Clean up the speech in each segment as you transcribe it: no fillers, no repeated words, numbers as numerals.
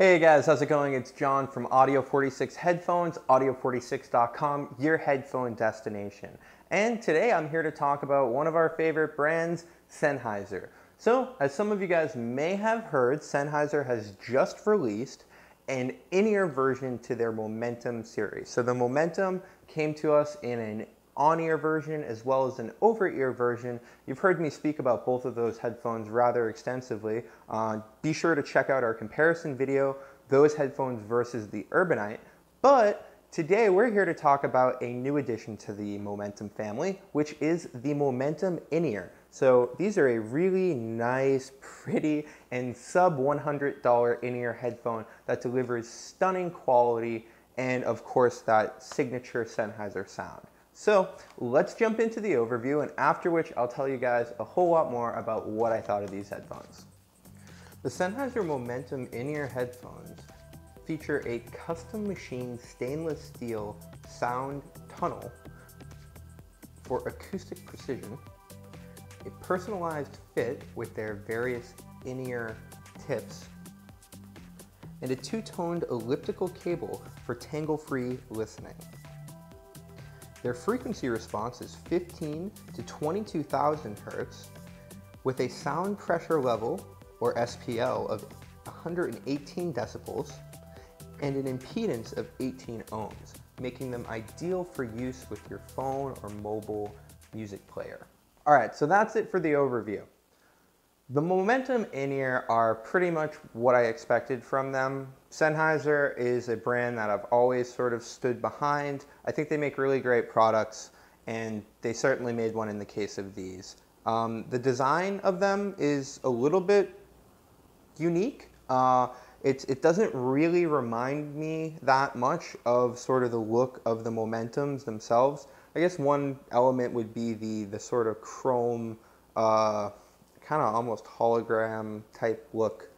Hey guys, how's it going? It's John from Audio 46 Headphones, audio46.com, your headphone destination. And today I'm here to talk about one of our favorite brands, Sennheiser. So, as some of you guys may have heard, Sennheiser has just released an in-ear version to their Momentum series. So the Momentum came to us in an on-ear version as well as an over-ear version. You've heard me speak about both of those headphones rather extensively. Be sure to check out our comparison video, those headphones versus the Urbanite. But today we're here to talk about a new addition to the Momentum family, which is the Momentum in-ear. So these are a really nice, pretty, and sub $100 in-ear headphone that delivers stunning quality and of course that signature Sennheiser sound. So let's jump into the overview, and after which I'll tell you guys a whole lot more about what I thought of these headphones. The Sennheiser Momentum in-ear headphones feature a custom machined stainless steel sound tunnel for acoustic precision, a personalized fit with their various in-ear tips, and a two-toned elliptical cable for tangle-free listening. Their frequency response is 15 to 22,000 Hertz with a sound pressure level, or SPL, of 118 decibels and an impedance of 18 ohms, making them ideal for use with your phone or mobile music player. All right, so that's it for the overview. The Momentum in-ear are pretty much what I expected from them. Sennheiser is a brand that I've always sort of stood behind. I think they make really great products, and they certainly made one in the case of these. The design of them is a little bit unique. It doesn't really remind me that much of sort of the look of the Momentums themselves. I guess one element would be the sort of chrome, kind of almost hologram type look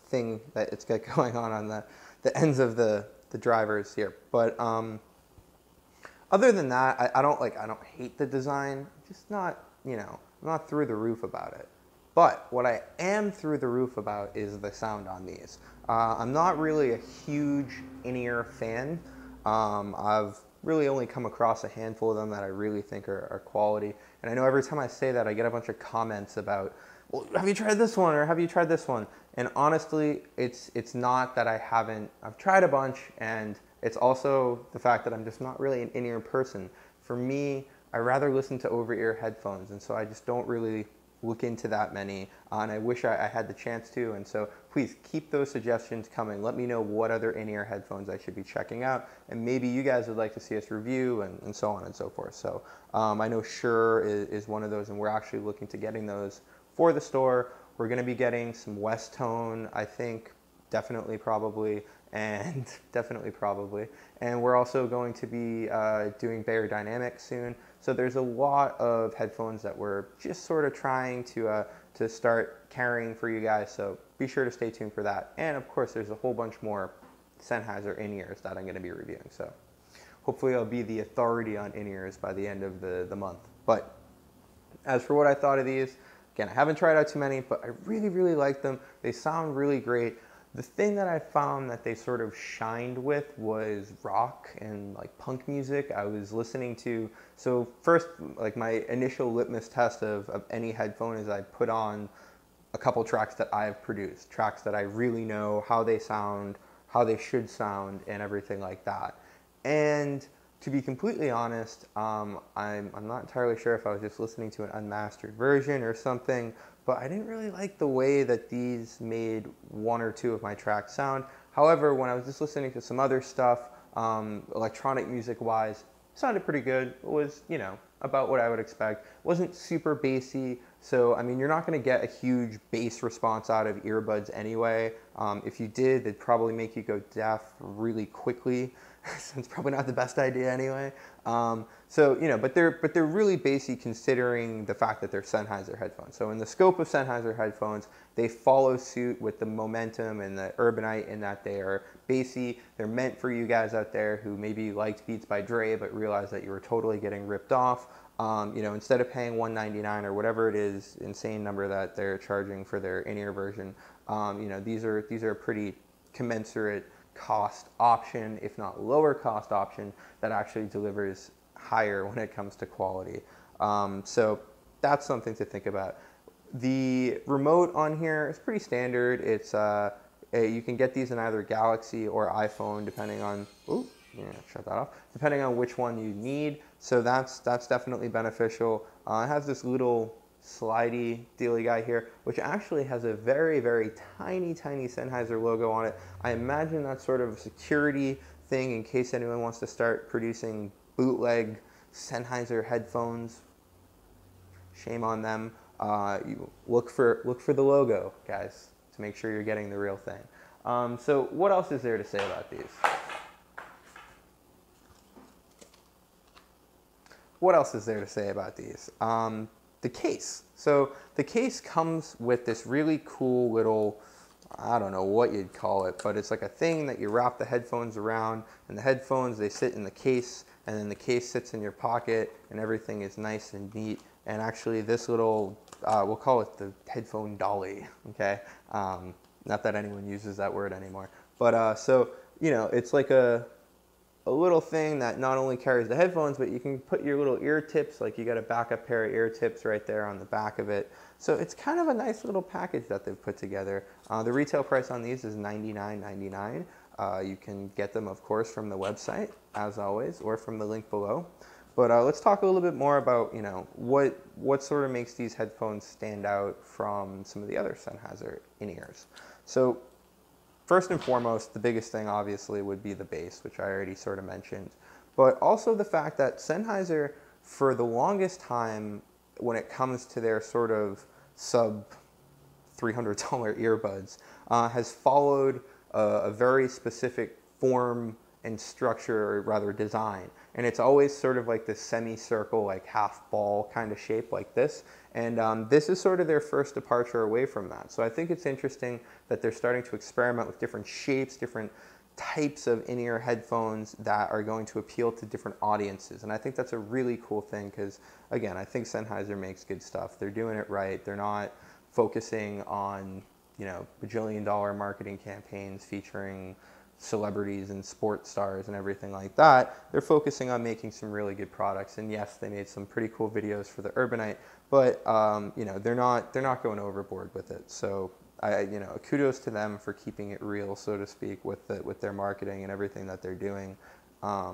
thing that it's got going on the ends of the drivers here. But other than that, I don't hate the design. I'm just not, I'm not through the roof about it. But what I am through the roof about is the sound on these. I'm not really a huge in-ear fan. I've really only come across a handful of them that I really think are quality. And I know every time I say that, I get a bunch of comments about, well, have you tried this one or have you tried this one? And honestly, it's not that I haven't. I've tried a bunch, and it's also the fact that I'm just not really an in-ear person. For me, I rather listen to over-ear headphones, and so I just don't really look into that many, and I wish I had the chance to, and so please keep those suggestions coming. Let me know what other in-ear headphones I should be checking out, and maybe you guys would like to see us review, and so on and so forth. So I know Shure is one of those, and we're actually looking to getting those for the store. We're going to be getting some West Tone, I think, definitely probably, and and we're also going to be doing Bayer Dynamics soon. So there's a lot of headphones that we're just sort of trying to start carrying for you guys, so be sure to stay tuned for that. And of course, there's a whole bunch more Sennheiser in-ears that I'm going to be reviewing, so hopefully I'll be the authority on in-ears by the end of the month. But as for what I thought of these, again, I haven't tried out too many, but I really, really like them. They sound really great. The thing that I found that they sort of shined with was rock and like punk music. I was listening to, so first, like my initial litmus test of any headphone is I put on a couple tracks that I've produced, tracks that I really know how they sound, how they should sound, and everything like that. And to be completely honest, I'm not entirely sure if I was just listening to an unmastered version or something, but I didn't really like the way that these made one or two of my tracks sound. However, when I was just listening to some other stuff, electronic music-wise, it sounded pretty good. It was, about what I would expect. It wasn't super bassy, so I mean, you're not going to get a huge bass response out of earbuds anyway. If you did, they'd probably make you go deaf really quickly. So it's probably not the best idea anyway. But they're really bassy considering the fact that they're Sennheiser headphones. So in the scope of Sennheiser headphones, they follow suit with the Momentum and the Urbanite in that they are bassy. They're meant for you guys out there who maybe liked Beats by Dre but realized that you were totally getting ripped off. Instead of paying $199 or whatever it is, insane number that they're charging for their in-ear version, You know, these are a pretty commensurate cost option, if not lower cost option, that actually delivers higher when it comes to quality. So that's something to think about. The remote on here is pretty standard. It's you can get these in either Galaxy or iPhone, depending on. Ooh, yeah, shut that off. Depending on which one you need. So that's definitely beneficial. It has this little slidey dealy guy here, which actually has a very tiny Sennheiser logo on it. I imagine that's sort of a security thing in case anyone wants to start producing bootleg Sennheiser headphones. Shame on them. You look for the logo, guys, to make sure you're getting the real thing. So what else is there to say about these? What else is there to say about these? The case. So the case comes with this really cool little, I don't know what you'd call it, but it's like a thing that you wrap the headphones around, and the headphones, they sit in the case, and then the case sits in your pocket, and everything is nice and neat. And actually this little, we'll call it the headphone dolly, okay? Not that anyone uses that word anymore. But so, you know, it's like a little thing that not only carries the headphones, but you can put your little ear tips, like you got a backup pair of ear tips right there on the back of it. So it's kind of a nice little package that they've put together. The retail price on these is $99.99. You can get them, of course, from the website, as always, or from the link below. But let's talk a little bit more about, you know, what sort of makes these headphones stand out from some of the other Sennheiser in-ears. So first and foremost, the biggest thing obviously would be the bass, which I already sort of mentioned, but also the fact that Sennheiser, for the longest time, when it comes to their sort of sub $300 earbuds, has followed a very specific form and structure, or rather design. And it's always sort of like this semicircle, like half ball kind of shape like this. And this is sort of their first departure away from that. So I think it's interesting that they're starting to experiment with different shapes, different types of in-ear headphones that are going to appeal to different audiences. And I think that's a really cool thing because, again, I think Sennheiser makes good stuff. They're doing it right. They're not focusing on, you know, bajillion-dollar marketing campaigns featuring celebrities and sports stars and everything like that. They're focusing on making some really good products. And yes, they made some pretty cool videos for the Urbanite, but you know, they're not going overboard with it. So you know, kudos to them for keeping it real, so to speak, with their marketing and everything that they're doing. I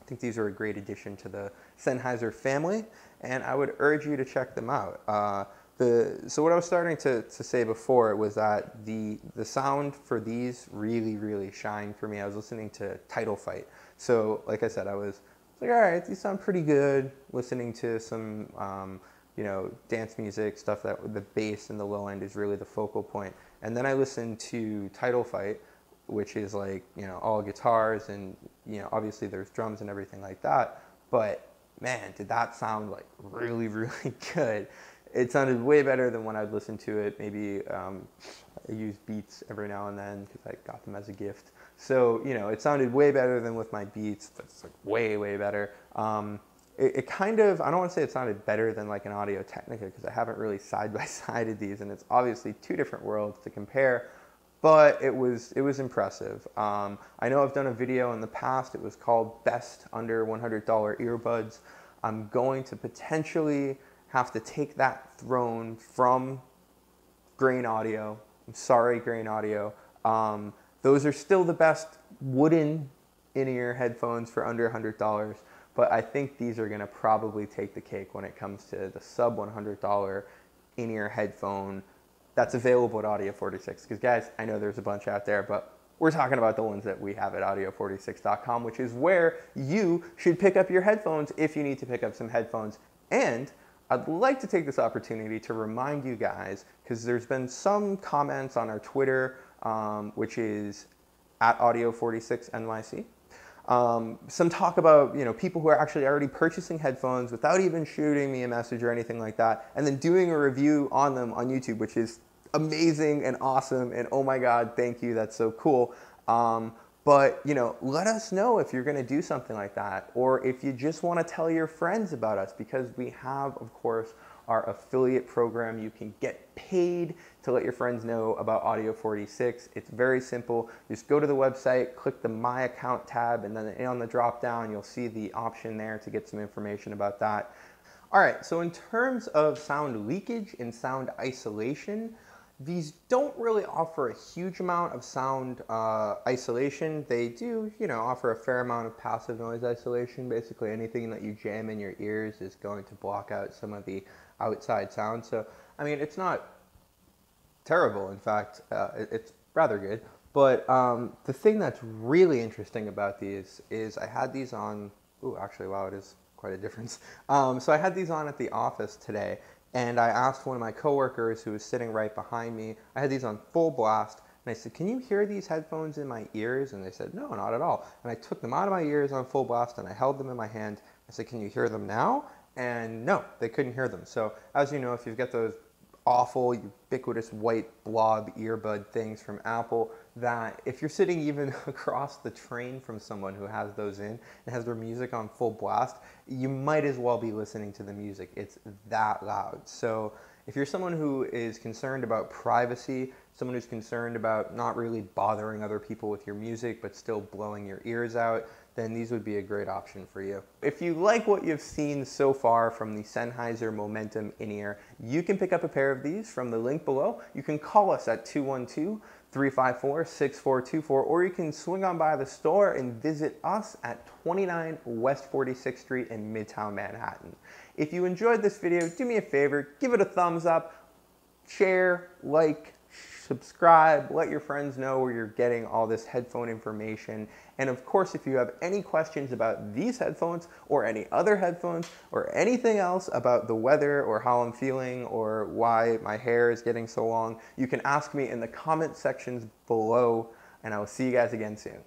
think these are a great addition to the Sennheiser family, and I would urge you to check them out. So what I was starting to say before was that the sound for these really shined for me. I was listening to Title Fight. So like I said, I was like, all right, these sound pretty good. Listening to some you know, dance music, stuff that the bass and the low end is really the focal point. And then I listened to Title Fight, which is like, you know, all guitars and, you know, obviously there's drums and everything like that. But man, did that sound like really good. It sounded way better than when I'd listen to it. Maybe I use Beats every now and then because I got them as a gift. So, you know, it sounded way better than with my Beats. That's like way better. It kind of, I don't want to say it sounded better than like an Audio Technica because I haven't really side-by-sided these, and it's obviously two different worlds to compare, but it was impressive. I know I've done a video in the past. It was called Best Under $100 Earbuds. I'm going to potentially have to take that throne from Grain Audio. I'm sorry, Grain Audio. Those are still the best wooden in-ear headphones for under $100, but I think these are gonna probably take the cake when it comes to the sub $100 in-ear headphone that's available at Audio 46. Because guys, I know there's a bunch out there, but we're talking about the ones that we have at audio46.com, which is where you should pick up your headphones if you need to pick up some headphones. And I'd like to take this opportunity to remind you guys, because there's been some comments on our Twitter, which is at Audio46NYC. Some talk about, you know, people who are actually already purchasing headphones without even shooting me a message or anything like that, and then doing a review on them on YouTube, which is amazing and awesome, and oh my God, thank you, that's so cool. But, you know, let us know if you're going to do something like that, or if you just want to tell your friends about us, because we have, of course, our affiliate program. You can get paid to let your friends know about Audio 46. It's very simple. Just go to the website, click the My Account tab, and then on the drop down, you'll see the option there to get some information about that. All right, so in terms of sound leakage and sound isolation, these don't really offer a huge amount of sound isolation. They do, offer a fair amount of passive noise isolation. Basically, anything that you jam in your ears is going to block out some of the outside sound. So, I mean, it's not terrible. In fact, it's rather good. But the thing that's really interesting about these is I had these on. Ooh, actually, wow, it is quite a difference. So I had these on at the office today. And I asked one of my coworkers who was sitting right behind me, I had these on full blast, and I said, can you hear these headphones in my ears? And they said, no, not at all. And I took them out of my ears on full blast, and I held them in my hand. I said, can you hear them now? And no, they couldn't hear them. So as you know, if you've got those awful, ubiquitous white blob earbud things from Apple, that if you're sitting even across the train from someone who has those in and has their music on full blast, you might as well be listening to the music. It's that loud. So if you're someone who is concerned about privacy, someone who's concerned about not really bothering other people with your music but still blowing your ears out, then these would be a great option for you. If you like what you've seen so far from the Sennheiser Momentum in-ear, you can pick up a pair of these from the link below. You can call us at 212-354-6424, or you can swing on by the store and visit us at 29 West 46th Street in Midtown Manhattan. If you enjoyed this video, do me a favor, give it a thumbs up, share, like, subscribe, let your friends know where you're getting all this headphone information. And of course, if you have any questions about these headphones or any other headphones or anything else about the weather or how I'm feeling or why my hair is getting so long, you can ask me in the comment sections below, and I will see you guys again soon.